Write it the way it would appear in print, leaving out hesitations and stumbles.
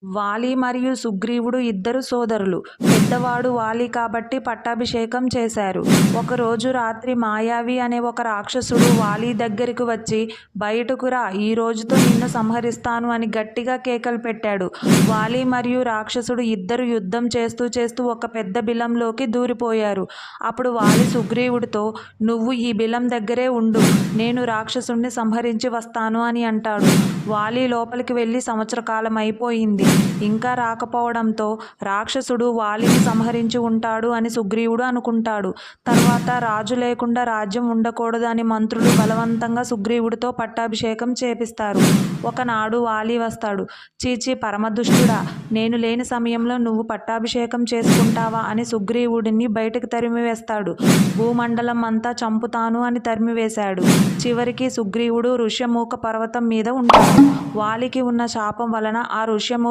వాలి మరియు సుగ్రీవుడు ఇద్దరు సోదరులు. పెద్దవాడు వాలి కాబట్టి పట్టాభిషేకం చేశారు. ఒకరోజు రాత్రి మాయావి అనే ఒక రాక్షసుడు వాలి దగ్గరికి వచ్చి, బయటకు రా, ఈ రోజుతో నిన్ను సంహరిస్తాను అని గట్టిగా కేకలు పెట్టాడు. వాలి మరియు రాక్షసుడు ఇద్దరు యుద్ధం చేస్తూ చేస్తూ ఒక పెద్ద బిలంలోకి దూరిపోయారు. అప్పుడు వాలి సుగ్రీవుడితో, నువ్వు ఈ బిలం దగ్గరే ఉండు, నేను రాక్షసుడిని సంహరించి వస్తాను అని అంటాడు. వాలి లోపలికి వెళ్ళి సంవత్సర కాలం అయిపోయింది. ఇంకా రాకపోవడంతో రాక్షసుడు వాలిని సంహరించి ఉంటాడు అని సుగ్రీవుడు అనుకుంటాడు. తర్వాత రాజు లేకుండా రాజ్యం ఉండకూడదు అని మంత్రులు బలవంతంగా సుగ్రీవుడితో పట్టాభిషేకం చేపిస్తారు. ఒకనాడు వాలి వస్తాడు. చీచీ పరమదుష్టుడా, నేను లేని సమయంలో నువ్వు పట్టాభిషేకం చేసుకుంటావా అని సుగ్రీవుడిని బయటకు తరిమివేస్తాడు. భూమండలం అంతా చంపుతాను అని తరిమివేశాడు. చివరికి సుగ్రీవుడు ఋష్యమూక పర్వతం మీద ఉంటాడు. వాలికి ఉన్న శాపం వలన ఆ ఋష్యమూక